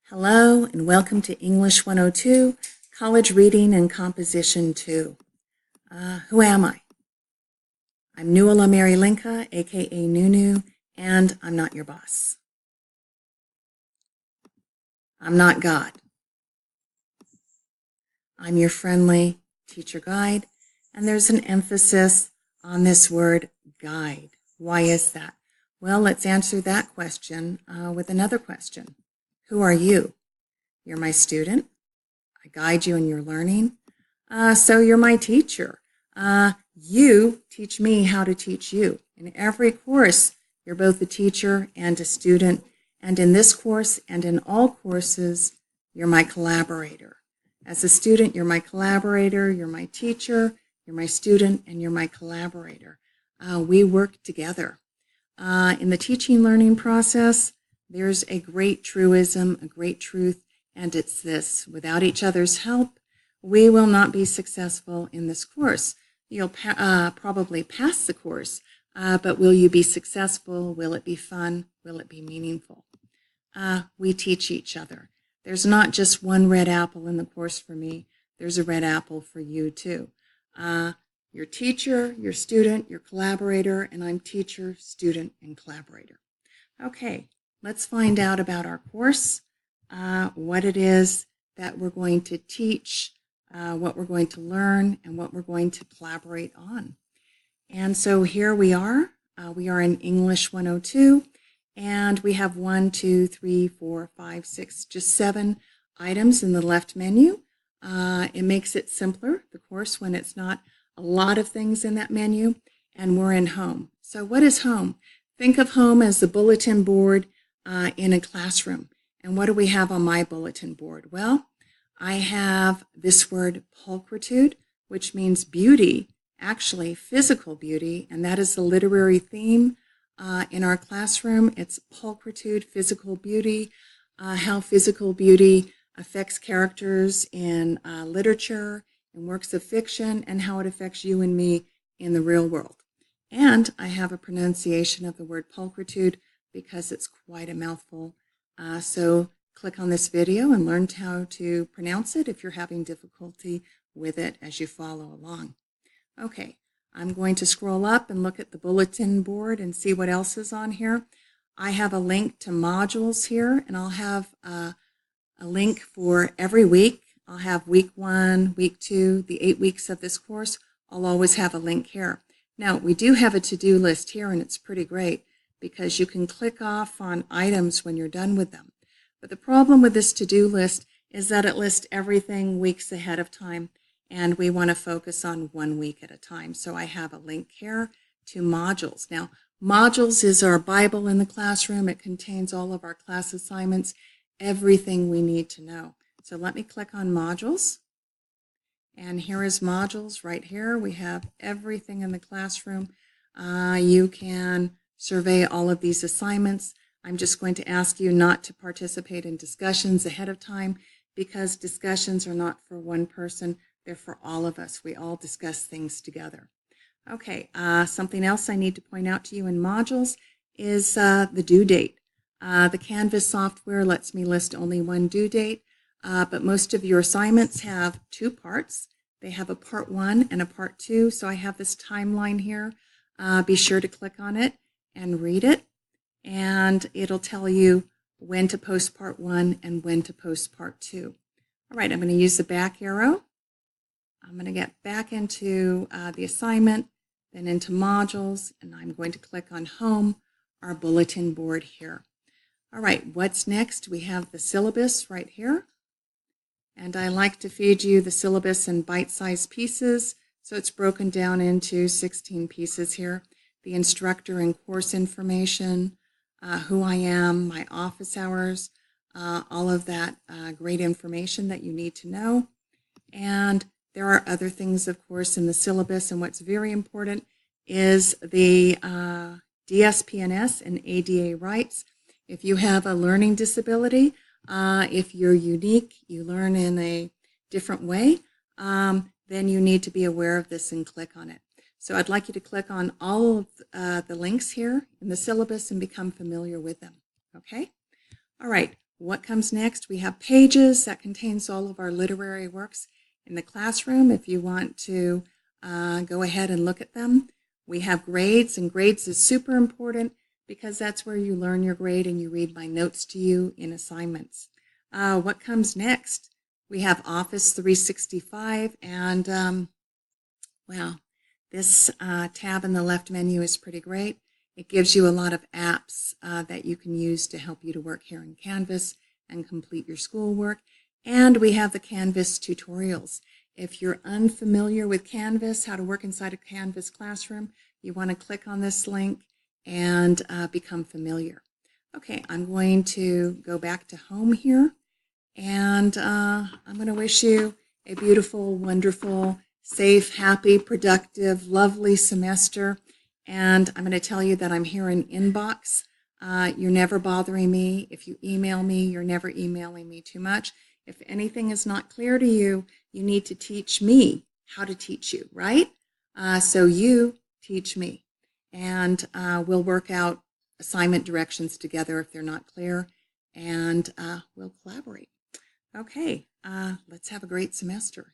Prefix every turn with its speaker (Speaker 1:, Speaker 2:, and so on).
Speaker 1: Hello and welcome to English 102, College Reading and Composition 2. Who am I? I'm Nuala Mary Linka, aka Nunu, and I'm not your boss. I'm not God. I'm your friendly teacher guide, and there's an emphasis on this word guide. Why is that? Well, let's answer that question with another question. Who are you? You're my student. I guide you in your learning. So you're my teacher. You teach me how to teach you. In every course, you're both a teacher and a student. And in this course and in all courses, you're my collaborator. As a student, you're my collaborator, you're my teacher, you're my student, and you're my collaborator. We work together. In the teaching learning process, there's a great truism, a great truth, and it's this: without each other's help, we will not be successful in this course. You'll probably pass the course, but will you be successful? Will it be fun? Will it be meaningful? We teach each other. There's not just one red apple in the course for me. There's a red apple for you too. Your teacher, your student, your collaborator, and I'm teacher, student, and collaborator. Okay, let's find out about our course, what it is that we're going to teach, what we're going to learn, and what we're going to collaborate on. And so here we are. We are in English 102, and we have 1, 2, 3, 4, 5, 6, just 7 items in the left menu. It makes it simpler, the course, when it's not a lot of things in that menu, and we're in home. So what is home? Think of home as the bulletin board in a classroom. And what do we have on my bulletin board? Well, I have this word pulchritude, which means beauty, actually physical beauty, and that is the literary theme in our classroom. It's pulchritude, physical beauty, how physical beauty affects characters in literature and works of fiction, and how it affects you and me in the real world. And I have a pronunciation of the word pulchritude because it's quite a mouthful. So click on this video and learn how to pronounce it if you're having difficulty with it as you follow along. Okay, I'm going to scroll up and look at the bulletin board and see what else is on here. I have a link to modules here, and I'll have a link for every week. I'll have week 1, week 2, the 8 weeks of this course. I'll always have a link here. Now, we do have a to-do list here, and it's pretty great because you can click off on items when you're done with them. But the problem with this to-do list is that it lists everything weeks ahead of time, and we want to focus on 1 week at a time. So I have a link here to modules. Now, modules is our Bible in the classroom. It contains all of our class assignments, everything we need to know. So let me click on modules. And here is modules right here. We have everything in the classroom. You can survey all of these assignments. I'm just going to ask you not to participate in discussions ahead of time because discussions are not for one person. They're for all of us. We all discuss things together. Okay, something else I need to point out to you in modules is the due date. The Canvas software lets me list only one due date. But most of your assignments have 2 parts. They have a part 1 and a part 2. So I have this timeline here. Be sure to click on it and read it. And it'll tell you when to post part 1 and when to post part 2. All right, I'm going to use the back arrow. I'm going to get back into the assignment, then into modules, and I'm going to click on home, our bulletin board here. All right, what's next? We have the syllabus right here. And I like to feed you the syllabus in bite-sized pieces, so it's broken down into 16 pieces here. The instructor and course information, who I am, my office hours, all of that great information that you need to know. And there are other things, of course, in the syllabus, and what's very important is the DSPNS and ADA rights. If you have a learning disability, if you're unique, you learn in a different way, then you need to be aware of this and click on it. So I'd like you to click on all of the links here in the syllabus and become familiar with them, okay? All right, What comes next? We have Pages that contains all of our literary works in the classroom if you want to go ahead and look at them. We have Grades, and Grades is super important because that's where you learn your grade and you read my notes to you in assignments. What comes next? We have Office 365, and wow, this tab in the left menu is pretty great. It gives you a lot of apps that you can use to help you to work here in Canvas and complete your schoolwork. And we have the Canvas tutorials. If you're unfamiliar with Canvas, how to work inside a Canvas classroom, you want to click on this link and become familiar. Okay, I'm going to go back to home here, and I'm going to wish you a beautiful, wonderful, safe, happy, productive, lovely semester. And I'm going to tell you that I'm here in inbox. You're never bothering me. If you email me, you're never emailing me too much. If anything is not clear to you, you need to teach me how to teach you, right? So you teach me. And we'll work out assignment directions together if they're not clear, and we'll collaborate. Okay, let's have a great semester.